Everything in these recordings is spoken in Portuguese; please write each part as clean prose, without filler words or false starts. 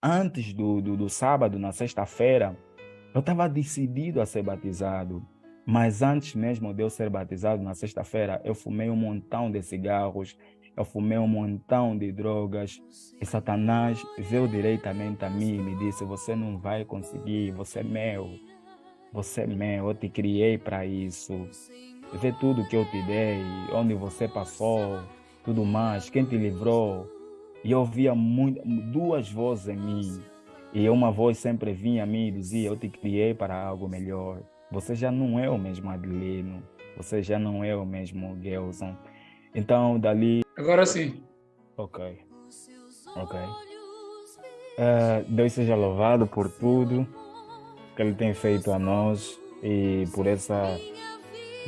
antes do sábado, na sexta-feira, eu estava decidido a ser batizado. Mas antes mesmo de eu ser batizado, na sexta-feira, eu fumei um montão de cigarros, eu fumei um montão de drogas. E Satanás veio diretamente a mim e me disse: Você não vai conseguir, você é meu, eu te criei para isso. Vê tudo que eu te dei, onde você passou, tudo mais, quem te livrou. E eu ouvia duas vozes em mim. E uma voz sempre vinha a mim e dizia: Eu te criei para algo melhor. Você já não é o mesmo Adelino. Você já não é o mesmo Gelson. Então, dali, Agora sim. ok, ok. Deus seja louvado por tudo que Ele tem feito a nós e por essa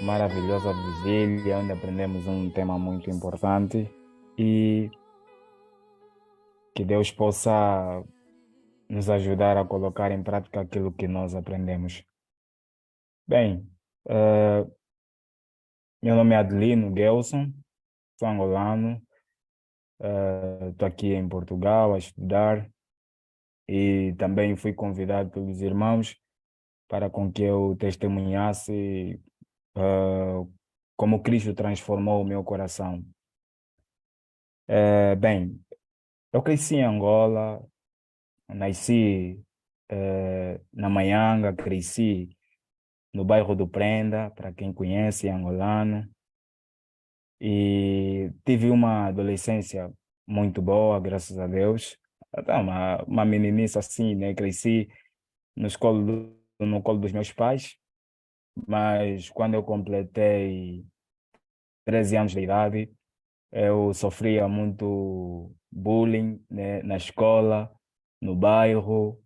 maravilhosa vigília, onde aprendemos um tema muito importante. E que Deus possa nos ajudar a colocar em prática aquilo que nós aprendemos. Bem, eh, meu nome é Adelino Gelson, sou angolano, estou aqui em Portugal a estudar e também fui convidado pelos irmãos para com que eu testemunhasse como Cristo transformou o meu coração. Bem, eu cresci em Angola, nasci na Manhanga, cresci no bairro do Prenda, para quem conhece, angolano. E tive uma adolescência muito boa, graças a Deus. Até uma meninice assim, né? Cresci no colo dos meus pais, mas quando eu completei 13 anos de idade, eu sofria muito bullying, né? Na escola, no bairro,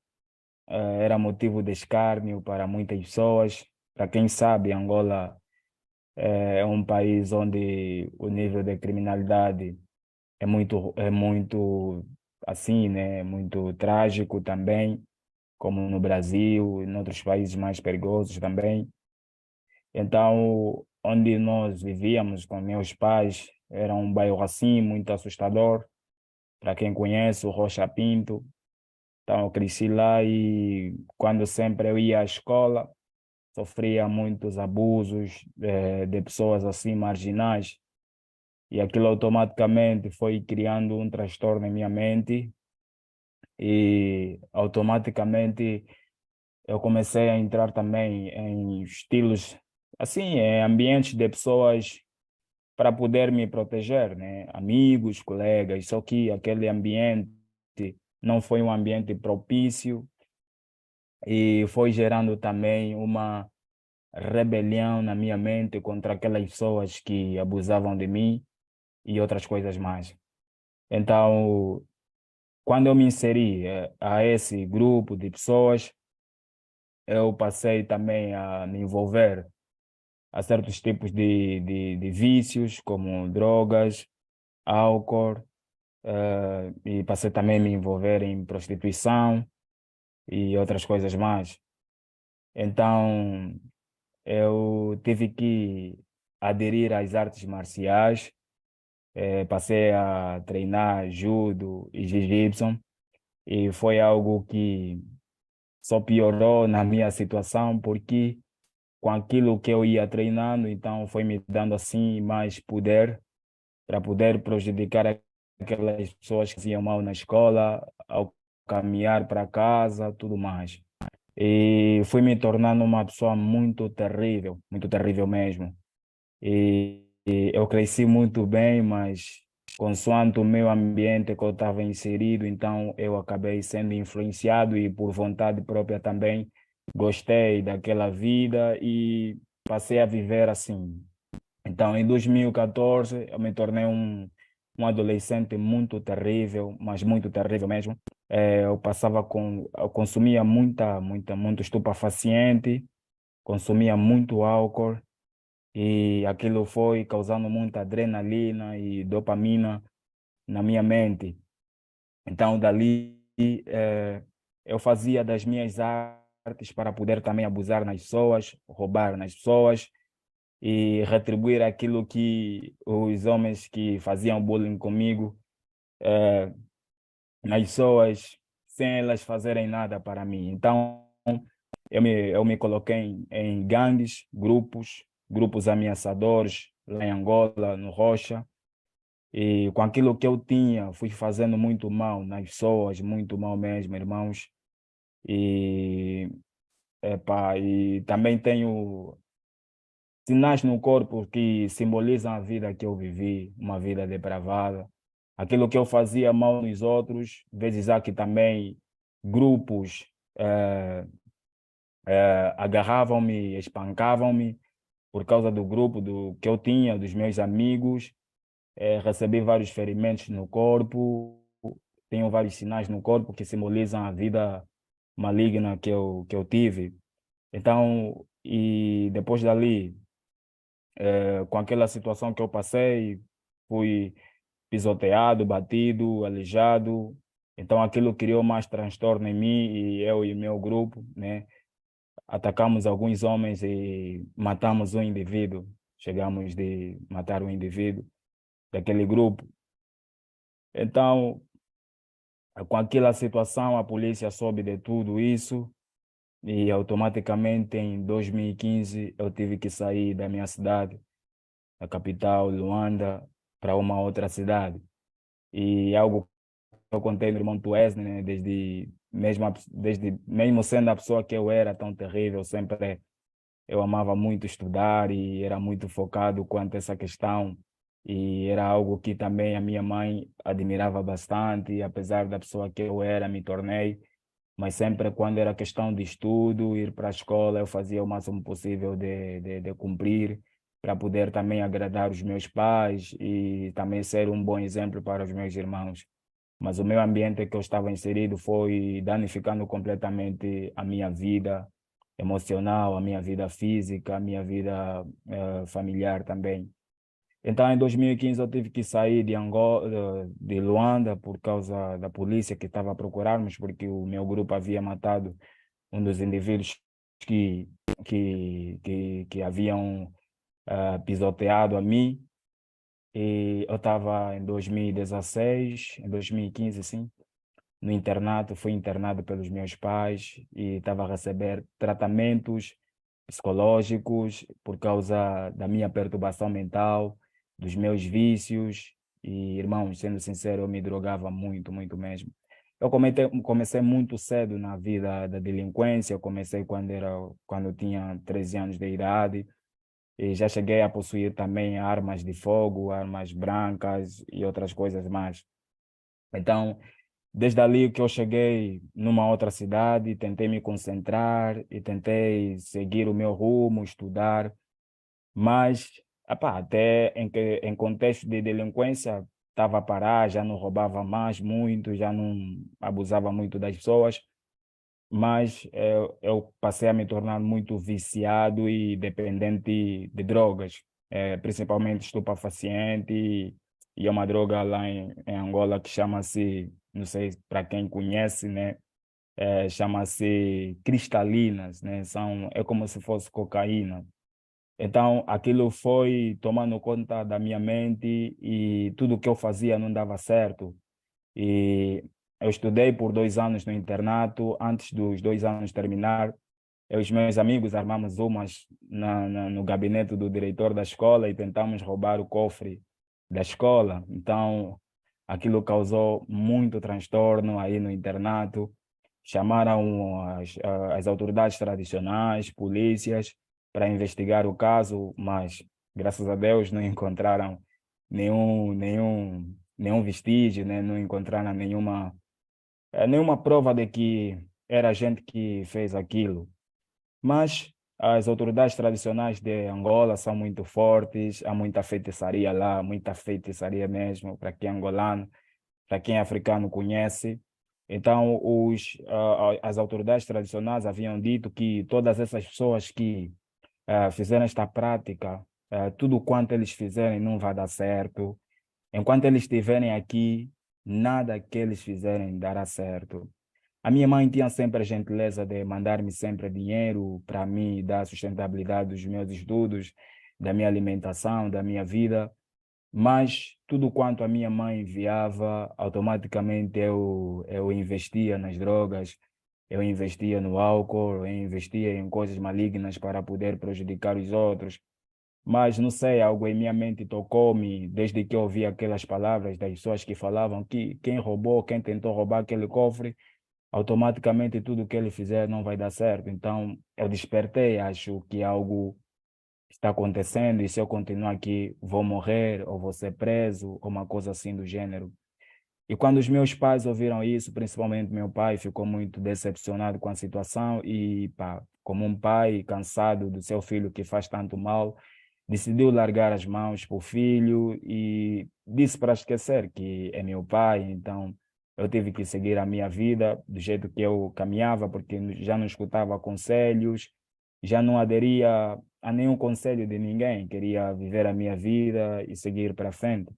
era motivo de escárnio para muitas pessoas. Para quem sabe, Angola é um país onde o nível de criminalidade é muito assim, né? Muito trágico também, como no Brasil e em outros países mais perigosos também. Então, onde nós vivíamos com meus pais, era um bairro assim, muito assustador. Para quem conhece, o Rocha Pinto. Então, eu cresci lá e quando sempre eu ia à escola, sofria muitos abusos de pessoas assim marginais. E aquilo automaticamente foi criando um transtorno em minha mente e automaticamente eu comecei a entrar também em estilos, assim, em ambientes de pessoas para poder me proteger, né? Amigos, colegas, só que aquele ambiente não foi um ambiente propício e foi gerando também uma rebelião na minha mente contra aquelas pessoas que abusavam de mim e outras coisas mais. Então, quando eu me inseri a esse grupo de pessoas, eu passei também a me envolver a certos tipos de vícios, como drogas, álcool, e passei também a me envolver em prostituição e outras coisas mais. Então, eu tive que aderir às artes marciais, passei a treinar judo e jiu-jitsu, e foi algo que só piorou na minha situação, porque com aquilo que eu ia treinando, então foi me dando assim mais poder para poder prejudicar aquelas pessoas que iam mal na escola, ao caminhar para casa, tudo mais. E fui me tornando uma pessoa muito terrível mesmo. E eu cresci muito bem, mas consoante o meu ambiente que eu estava inserido, então eu acabei sendo influenciado e por vontade própria também gostei daquela vida e passei a viver assim. Então, em 2014, eu me tornei um adolescente muito terrível, mas muito terrível mesmo. Eu consumia muito estupefaciente, consumia muito álcool e aquilo foi causando muita adrenalina e dopamina na minha mente. Então, dali, eu fazia das minhas artes para poder também abusar nas pessoas, roubar nas pessoas e retribuir aquilo que os homens que faziam bullying comigo, nas pessoas sem elas fazerem nada para mim. Então, eu me coloquei em gangues, grupos ameaçadores lá em Angola, no Rocha, e com aquilo que eu tinha, fui fazendo muito mal nas pessoas, muito mal mesmo, irmãos. E, e também tenho sinais no corpo que simbolizam a vida que eu vivi, uma vida depravada. Aquilo que eu fazia mal nos outros, vezes há que também grupos eh, agarravam-me, espancavam-me por causa do grupo que eu tinha, dos meus amigos. Recebi vários ferimentos no corpo, tenho vários sinais no corpo que simbolizam a vida maligna que eu tive. Então, e depois dali, com aquela situação que eu passei, fui pisoteado, batido, aleijado. Então aquilo criou mais transtorno em mim e eu e meu grupo, né? Atacamos alguns homens e matamos um indivíduo. Chegamos de matar um indivíduo daquele grupo. Então, com aquela situação, a polícia soube de tudo isso e automaticamente em 2015 eu tive que sair da minha cidade, a capital, Luanda, para uma outra cidade. E algo que eu contei, meu irmão, tu és, né? Mesmo sendo a pessoa que eu era tão terrível, sempre eu amava muito estudar e era muito focado quanto a essa questão. E era algo que também a minha mãe admirava bastante, e apesar da pessoa que eu era, me tornei. Mas sempre quando era questão de estudo, ir para a escola, eu fazia o máximo possível de cumprir, para poder também agradar os meus pais e também ser um bom exemplo para os meus irmãos. Mas o meu ambiente que eu estava inserido foi danificando completamente a minha vida emocional, a minha vida física, a minha vida familiar também. Então, em 2015, eu tive que sair de Angola, de Luanda, por causa da polícia que estava a procurar-nos, porque o meu grupo havia matado um dos indivíduos que, que haviam pisoteado a mim. E eu estava em 2016, em 2015, sim, no internato, fui internado pelos meus pais e estava a receber tratamentos psicológicos por causa da minha perturbação mental, dos meus vícios. E, irmãos, sendo sincero, eu me drogava muito, muito mesmo. Eu comecei muito cedo na vida da delinquência, eu comecei quando eu tinha 13 anos de idade e já cheguei a possuir também armas de fogo, armas brancas e outras coisas mais. Então, desde ali que eu cheguei numa outra cidade, tentei me concentrar e tentei seguir o meu rumo, estudar, mas até em contexto de delinquência estava a parar, já não roubava mais muito, já não abusava muito das pessoas, mas eu passei a me tornar muito viciado e dependente de drogas, principalmente estupefaciente, e é uma droga lá em Angola que chama-se, não sei para quem conhece, né? Chama-se cristalinas, né? É como se fosse cocaína. Então, aquilo foi tomando conta da minha mente e tudo que eu fazia não dava certo. E eu estudei por 2 anos no internato. Antes dos 2 anos terminar, eu e os meus amigos armamos umas no gabinete do diretor da escola e tentamos roubar o cofre da escola. Então, aquilo causou muito transtorno aí no internato. Chamaram as autoridades tradicionais, polícias, para investigar o caso, mas graças a Deus não encontraram nenhum vestígio, né? Não encontraram nenhuma prova de que era a gente que fez aquilo. Mas as autoridades tradicionais de Angola são muito fortes, há muita feitiçaria lá, muita feitiçaria mesmo, para quem é angolano, para quem é africano conhece. Então, as autoridades tradicionais haviam dito que todas essas pessoas que fizeram esta prática, tudo quanto eles fizerem não vai dar certo. Enquanto eles estiverem aqui, nada que eles fizerem dará certo. A minha mãe tinha sempre a gentileza de mandar-me sempre dinheiro para mim dar sustentabilidade dos meus estudos, da minha alimentação, da minha vida. mas tudo quanto a minha mãe enviava, automaticamente eu investia nas drogas, eu investia no álcool, eu investia em coisas malignas para poder prejudicar os outros. Mas não sei, algo em minha mente tocou-me desde que eu ouvi aquelas palavras das pessoas que falavam que quem roubou, quem tentou roubar aquele cofre, automaticamente tudo que ele fizer não vai dar certo. Então eu despertei, acho que algo está acontecendo e se eu continuar aqui vou morrer ou vou ser preso ou uma coisa assim do gênero. E quando os meus pais ouviram isso, principalmente meu pai, ficou muito decepcionado com a situação e, pá, como um pai cansado do seu filho que faz tanto mal, decidiu largar as mãos para o filho e disse para esquecer que é meu pai. Então, eu tive que seguir a minha vida do jeito que eu caminhava, porque já não escutava conselhos, já não aderia a nenhum conselho de ninguém, queria viver a minha vida e seguir para frente.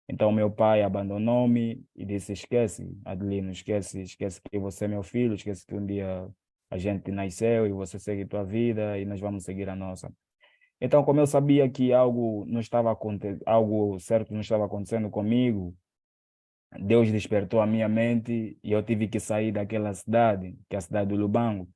Então meu pai abandonou-me e disse: esquece, Adelino, esquece, esquece que você é meu filho, esquece que um dia a gente nasceu e você segue a tua vida e nós vamos seguir a nossa. Então, como eu sabia que algo não estava algo certo não estava acontecendo comigo, Deus despertou a minha mente e eu tive que sair daquela cidade, que é a cidade do Lubango,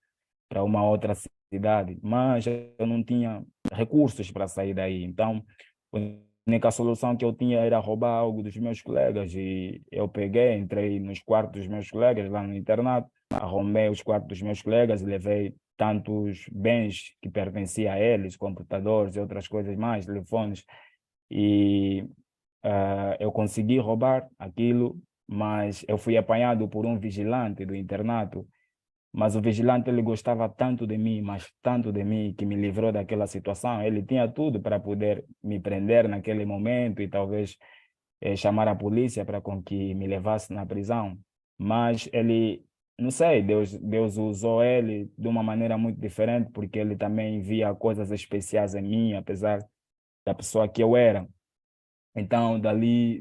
para uma outra cidade, mas eu não tinha recursos para sair daí. Então, a única solução que eu tinha era roubar algo dos meus colegas e eu peguei, entrei nos quartos dos meus colegas lá no internato, arrombei os quartos dos meus colegas e levei tantos bens que pertenciam a eles, computadores e outras coisas mais, telefones, e eu consegui roubar aquilo, mas eu fui apanhado por um vigilante do internato, mas o vigilante ele gostava tanto de mim, mas tanto de mim, que me livrou daquela situação. Ele tinha tudo para poder me prender naquele momento e talvez chamar a polícia para com que me levasse na prisão. Mas ele, não sei, Deus usou ele de uma maneira muito diferente, porque ele também via coisas especiais em mim, apesar da pessoa que eu era. Então, dali,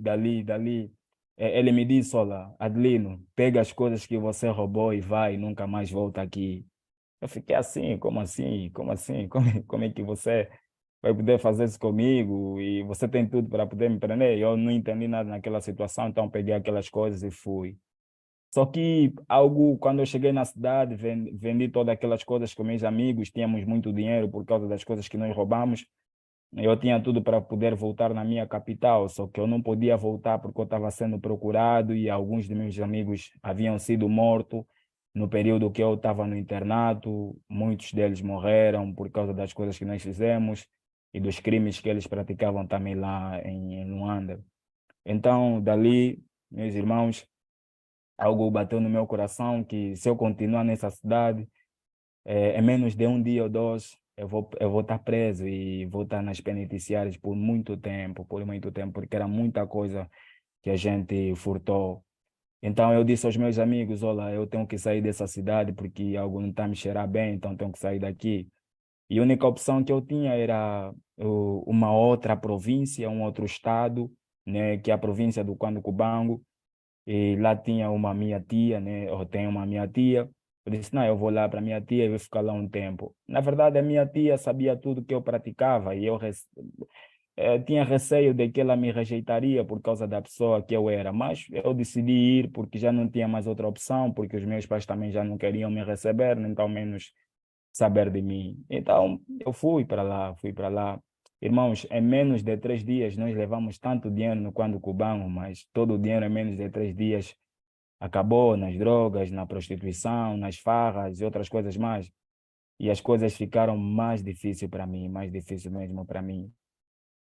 ele me disse: olha, Adelino, pega as coisas que você roubou e vai, nunca mais volta aqui. Eu fiquei assim, como assim? Como assim? Como é que você vai poder fazer isso comigo? E você tem tudo para poder me prender? Eu não entendi nada naquela situação, então peguei aquelas coisas e fui. Só que algo, quando eu cheguei na cidade, vendi todas aquelas coisas com meus amigos, tínhamos muito dinheiro por causa das coisas que nós roubamos. Eu tinha tudo para poder voltar na minha capital, só que eu não podia voltar porque eu estava sendo procurado e alguns de meus amigos haviam sido mortos no período que eu estava no internato. Muitos deles morreram por causa das coisas que nós fizemos e dos crimes que eles praticavam também lá em Luanda. Então, dali, meus irmãos, algo bateu no meu coração que se eu continuar nessa cidade, em menos de um dia ou dois, eu vou estar preso e vou estar nas penitenciárias por muito tempo, porque era muita coisa que a gente furtou. Então eu disse aos meus amigos: olha, eu tenho que sair dessa cidade porque algo não está me cheirar bem, então tenho que sair daqui. E a única opção que eu tinha era uma outra província, um outro estado, né, que é a província do Quando Cubango, e lá tinha uma minha tia, né? Eu tenho uma minha tia. Eu disse, não, eu vou lá para minha tia e vou ficar lá um tempo. Na verdade, a minha tia sabia tudo que eu praticava e tinha receio de que ela me rejeitaria por causa da pessoa que eu era. Mas eu decidi ir porque já não tinha mais outra opção, porque os meus pais também já não queriam me receber, nem tão menos saber de mim. Então, eu fui para lá, fui para lá. Irmãos, em menos de 3 dias nós levamos tanto dinheiro no Quando Cubano, mas todo o dinheiro em menos de 3 dias acabou nas drogas, na prostituição, nas farras e outras coisas mais. E as coisas ficaram mais difíceis para mim, mais difícil mesmo para mim.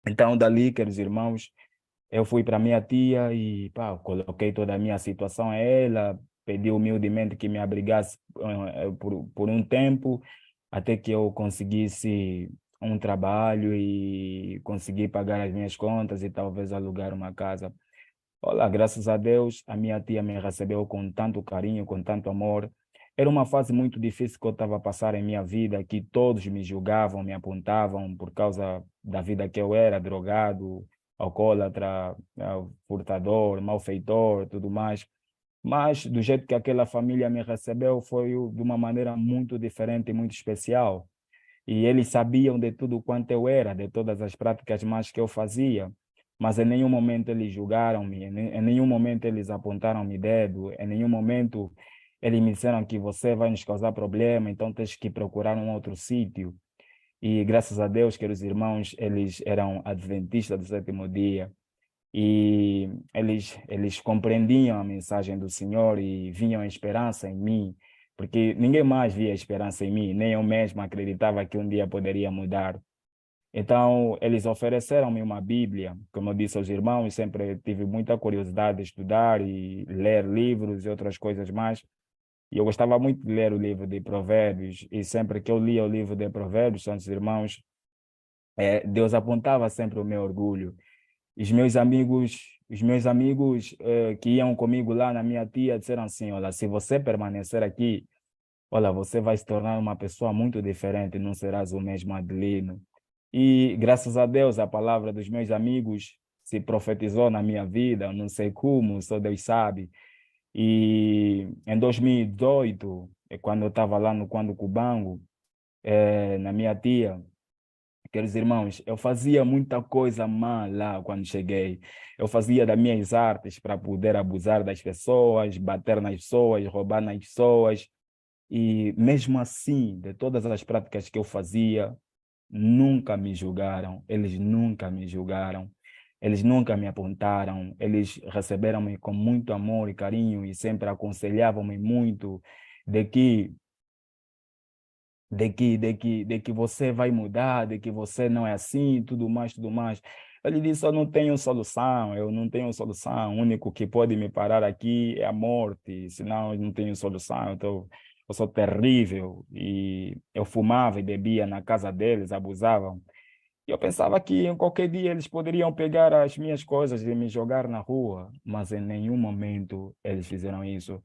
Então, dali, queridos irmãos, eu fui para minha tia e pá, coloquei toda a minha situação a ela, pedi humildemente que me abrigasse por um tempo, até que eu conseguisse um trabalho e conseguir pagar as minhas contas e talvez alugar uma casa. Olá, graças a Deus, a minha tia me recebeu com tanto carinho, com tanto amor. Era uma fase muito difícil que eu estava a passar em minha vida, que todos me julgavam, me apontavam por causa da vida que eu era, drogado, alcoólatra, furtador, malfeitor, tudo mais. Mas do jeito que aquela família me recebeu foi de uma maneira muito diferente e muito especial. E eles sabiam de tudo quanto eu era, de todas as práticas más que eu fazia. mas em nenhum momento eles julgaram-me, em nenhum momento eles apontaram-me dedo, em nenhum momento eles me disseram que você vai nos causar problema, então tens que procurar um outro sítio. E graças a Deus que os irmãos, eles eram adventistas do sétimo dia e eles compreendiam a mensagem do Senhor e vinham a esperança em mim, porque ninguém mais via esperança em mim, nem eu mesmo acreditava que um dia poderia mudar. Então, eles ofereceram-me uma Bíblia. Como eu disse aos irmãos, sempre tive muita curiosidade de estudar e ler livros e outras coisas mais. E eu gostava muito de ler o livro de Provérbios. E sempre que eu lia o livro de Provérbios, santos irmãos, Deus apontava sempre o meu orgulho. Os meus amigos que iam comigo lá na minha tia disseram assim: olha, se você permanecer aqui, olha, você vai se tornar uma pessoa muito diferente, não serás o mesmo Adelino. E graças a Deus, a palavra dos meus amigos se profetizou na minha vida, não sei como, só Deus sabe. E em 2018, quando eu estava lá no Quando Cubango, na minha tia, queridos irmãos, eu fazia muita coisa má lá quando cheguei. Eu fazia das minhas artes para poder abusar das pessoas, bater nas pessoas, roubar nas pessoas. E mesmo assim, de todas as práticas que eu fazia, nunca me julgaram, eles nunca me julgaram, eles nunca me apontaram, eles receberam-me com muito amor e carinho e sempre aconselhavam-me muito de que de que você vai mudar, de que você não é assim, tudo mais, tudo mais. Ele disse, eu não tenho solução, eu não tenho solução, o único que pode me parar aqui é a morte, senão eu não tenho solução, então eu sou terrível. E eu fumava e bebia na casa deles, abusavam. E eu pensava que em qualquer dia eles poderiam pegar as minhas coisas e me jogar na rua, mas em nenhum momento eles fizeram isso.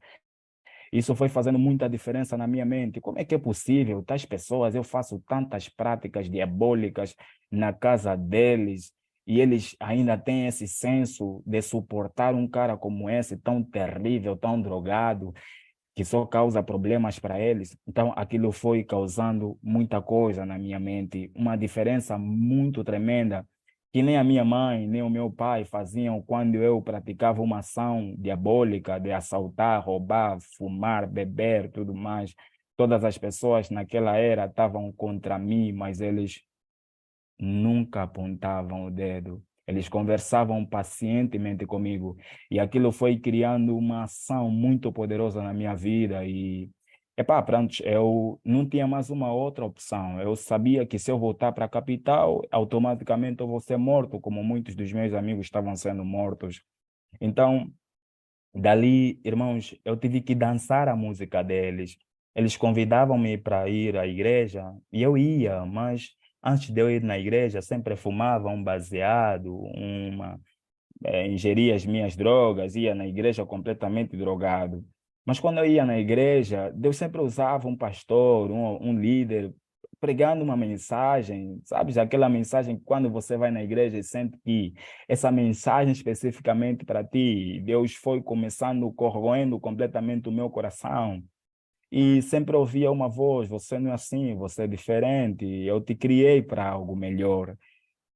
Isso foi fazendo muita diferença na minha mente. Como é que é possível? Tais pessoas, eu faço tantas práticas diabólicas na casa deles e eles ainda têm esse senso de suportar um cara como esse, tão terrível, tão drogado, que só causa problemas para eles. Então, aquilo foi causando muita coisa na minha mente, uma diferença muito tremenda, que nem a minha mãe, nem o meu pai faziam quando eu praticava uma ação diabólica de assaltar, roubar, fumar, beber, tudo mais. Todas as pessoas naquela era estavam contra mim, mas eles nunca apontavam o dedo. Eles conversavam pacientemente comigo e aquilo foi criando uma ação muito poderosa na minha vida e pronto, eu não tinha mais uma outra opção. Eu sabia que se eu voltar para a capital, automaticamente eu vou ser morto, como muitos dos meus amigos estavam sendo mortos. Então, dali, irmãos, eu tive que dançar a música deles. Eles convidavam-me para ir à igreja e eu ia, mas antes de eu ir na igreja, sempre fumava um baseado, ingeria as minhas drogas, ia na igreja completamente drogado. Mas quando eu ia na igreja, Deus sempre usava um pastor, um líder, pregando uma mensagem, sabes? Aquela mensagem que quando você vai na igreja e sente que essa mensagem especificamente para ti, Deus foi começando, corroendo completamente o meu coração. E sempre ouvia uma voz: você não é assim, você é diferente, eu te criei para algo melhor.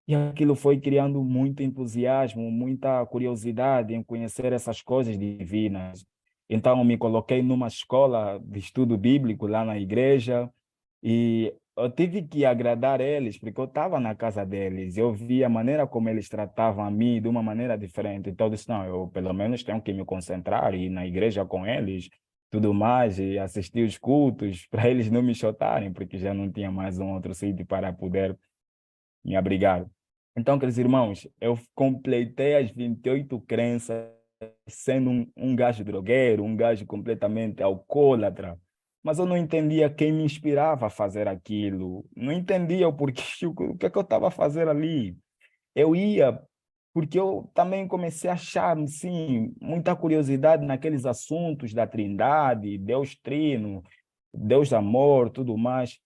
E aquilo foi criando muito entusiasmo, muita curiosidade em conhecer essas coisas divinas. Então, eu me coloquei numa escola de estudo bíblico lá na igreja e eu tive que agradar eles, porque eu estava na casa deles. Eu via a maneira como eles tratavam a mim de uma maneira diferente. Então, eu disse: não, eu pelo menos tenho que me concentrar e ir na igreja com eles, tudo mais, e assistir os cultos, para eles não me chotarem, porque já não tinha mais um outro sítio para poder me abrigar. Então, queridos irmãos, eu completei as 28 crenças sendo um gajo drogueiro, um gajo completamente alcoólatra, mas eu não entendia quem me inspirava a fazer aquilo, não entendia o porquê, o que é que eu estava a fazer ali. Eu ia porque eu também comecei a achar, sim, muita curiosidade naqueles assuntos da Trindade, Deus Trino, Deus Amor, tudo mais.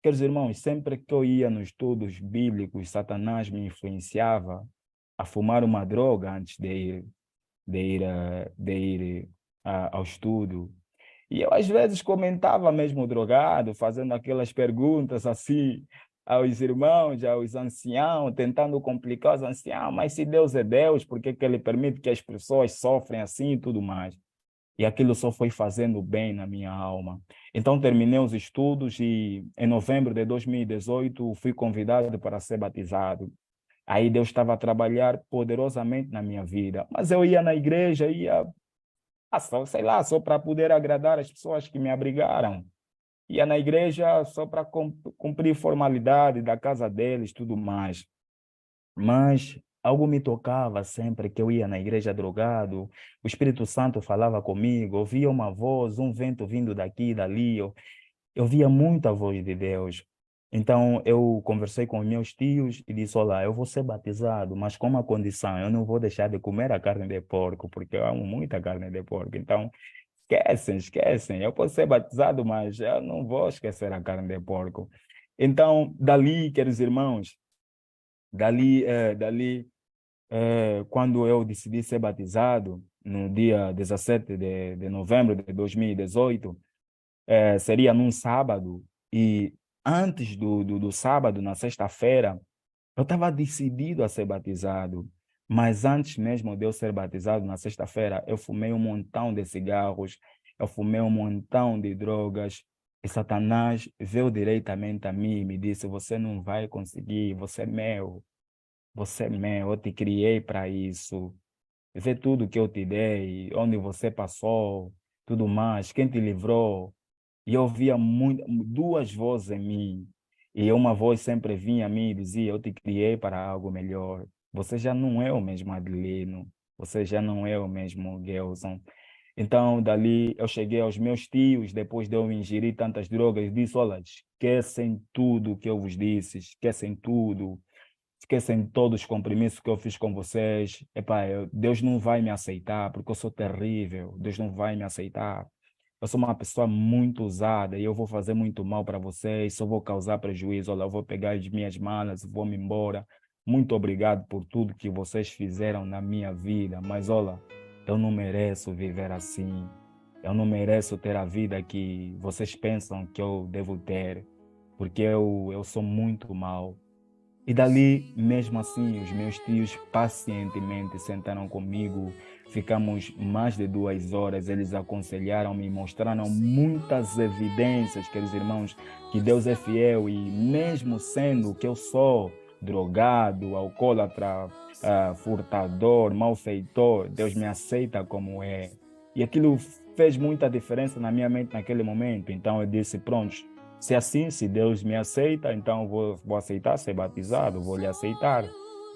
Queridos irmãos, sempre que eu ia nos estudos bíblicos, Satanás me influenciava a fumar uma droga antes de ir ao estudo. E eu, às vezes, comentava mesmo drogado, fazendo aquelas perguntas assim. aos irmãos, aos anciãos, tentando complicar os anciãos, mas se Deus é Deus, por que que Ele permite que as pessoas sofrem assim e tudo mais? E aquilo só foi fazendo bem na minha alma. Então, terminei os estudos e, em novembro de 2018, fui convidado para ser batizado. Aí Deus estava a trabalhar poderosamente na minha vida. Mas eu ia na igreja, ia, só, sei lá, só para poder agradar as pessoas que me abrigaram. Ia na igreja só para cumprir formalidade da casa deles, tudo mais. Mas algo me tocava sempre que eu ia na igreja drogado, o Espírito Santo falava comigo, ouvia uma voz, um vento vindo daqui e dali, eu via muito a voz de Deus. Então eu conversei com meus tios e disse: olá, eu vou ser batizado, mas com uma condição, eu não vou deixar de comer a carne de porco, porque eu amo muito a carne de porco. Então, esquecem, esquecem, eu posso ser batizado, mas eu não vou esquecer a carne de porco. Então, dali, queridos irmãos, quando eu decidi ser batizado, no dia 17 de novembro de 2018, seria num sábado, e antes do sábado, na sexta-feira, eu estava decidido a ser batizado, mas antes mesmo de eu ser batizado, na sexta-feira, eu fumei um montão de cigarros, eu fumei um montão de drogas, e Satanás veio diretamente a mim e me disse: você não vai conseguir, você é meu, eu te criei para isso. Vê tudo que eu te dei, onde você passou, tudo mais, quem te livrou. E eu ouvia duas vozes em mim. E uma voz sempre vinha a mim e dizia: eu te criei para algo melhor. Você já não é o mesmo Adelino. Você já não é o mesmo Gelson. Então, dali, eu cheguei aos meus tios, depois de eu ingerir tantas drogas, disse: olha, esquecem tudo que eu vos disse, esquecem tudo. Esquecem todos os compromissos que eu fiz com vocês. Epá, Deus não vai me aceitar, porque eu sou terrível. Deus não vai me aceitar. Eu sou uma pessoa muito usada e eu vou fazer muito mal para vocês, só vou causar prejuízo. Olha, eu vou pegar as minhas malas, vou me embora. Muito obrigado por tudo que vocês fizeram na minha vida, mas olha, eu não mereço viver assim. Eu não mereço ter a vida que vocês pensam que eu devo ter, porque eu sou muito mal. E dali, mesmo assim, os meus tios pacientemente sentaram comigo, ficamos mais de 2 horas, eles aconselharam-me, mostraram muitas evidências, queridos irmãos, que Deus é fiel e mesmo sendo que eu sou drogado, alcoólatra, furtador, malfeitor, Deus me aceita como é. E aquilo fez muita diferença na minha mente naquele momento, então eu disse: pronto, se é assim, se Deus me aceita, então vou aceitar ser batizado, vou lhe aceitar.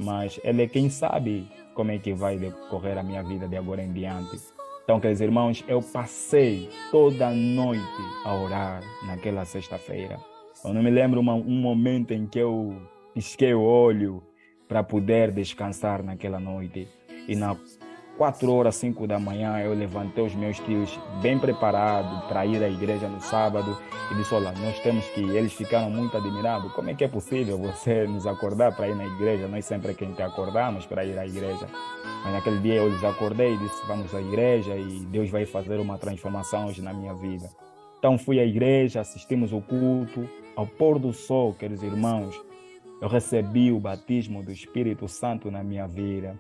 Mas Ele é quem sabe como é que vai decorrer a minha vida de agora em diante. Então, queridos irmãos, eu passei toda a noite a orar naquela sexta-feira. Eu não me lembro um momento em que eu pisquei o olho para poder descansar naquela noite. E na 4 horas, 5 da manhã, eu levantei os meus tios bem preparados para ir à igreja no sábado e disse: olha, nós temos que ir. Eles ficaram muito admirados. Como é que é possível você nos acordar para ir na igreja? Nós sempre quem te acordamos para ir à igreja. Mas naquele dia eu lhes acordei e disse: vamos à igreja e Deus vai fazer uma transformação hoje na minha vida. Então fui à igreja, assistimos o culto. Ao pôr do sol, queridos irmãos, eu recebi o batismo do Espírito Santo na minha vida.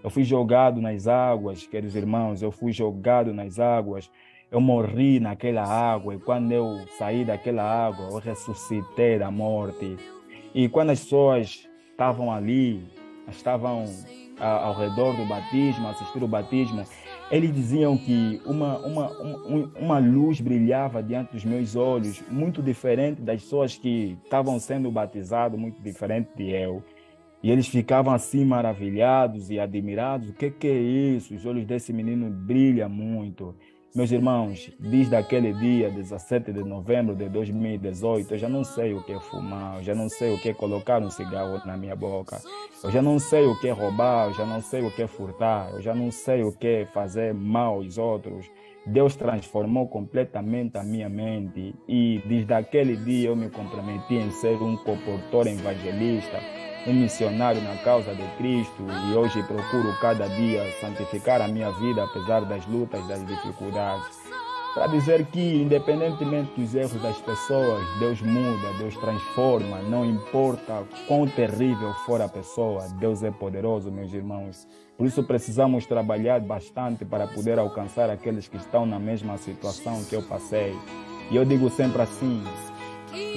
Eu fui jogado nas águas, queridos irmãos, eu fui jogado nas águas. Eu morri naquela água e quando eu saí daquela água, eu ressuscitei da morte. E quando as pessoas estavam ali, estavam ao redor do batismo, assistir o batismo, eles diziam que uma luz brilhava diante dos meus olhos, muito diferente das pessoas que estavam sendo batizadas, muito diferente de eu. E eles ficavam assim maravilhados e admirados. O que é isso? Os olhos desse menino brilham muito. Meus irmãos, desde aquele dia, 17 de novembro de 2018, eu já não sei o que é fumar, eu já não sei o que é colocar um cigarro na minha boca, eu já não sei o que é roubar, eu já não sei o que é furtar, eu já não sei o que é fazer mal aos outros. Deus transformou completamente a minha mente e desde aquele dia eu me comprometi em ser um comportor evangelista, um missionário na causa de Cristo e hoje procuro cada dia santificar a minha vida apesar das lutas, das dificuldades. para dizer que, independentemente dos erros das pessoas, Deus muda, Deus transforma, não importa quão terrível for a pessoa, Deus é poderoso, meus irmãos. Por isso precisamos trabalhar bastante para poder alcançar aqueles que estão na mesma situação que eu passei. E eu digo sempre assim: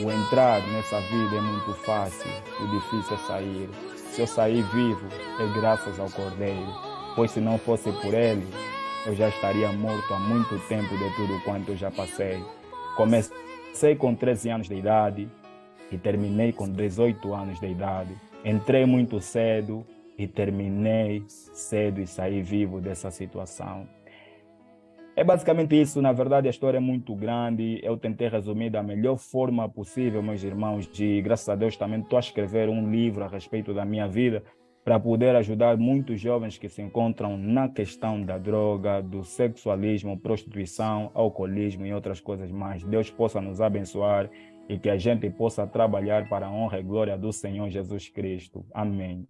o entrar nessa vida é muito fácil, o difícil é sair. Se eu sair vivo, é graças ao Cordeiro, pois se não fosse por ele, eu já estaria morto há muito tempo de tudo quanto eu já passei. Comecei com 13 anos de idade e terminei com 18 anos de idade. Entrei muito cedo e terminei cedo e saí vivo dessa situação. É basicamente isso. Na verdade, a história é muito grande. Eu tentei resumir da melhor forma possível, meus irmãos, e graças a Deus também estou a escrever um livro a respeito da minha vida para poder ajudar muitos jovens que se encontram na questão da droga, do sexualismo, prostituição, alcoolismo e outras coisas mais. Deus possa nos abençoar e que a gente possa trabalhar para a honra e glória do Senhor Jesus Cristo. Amém.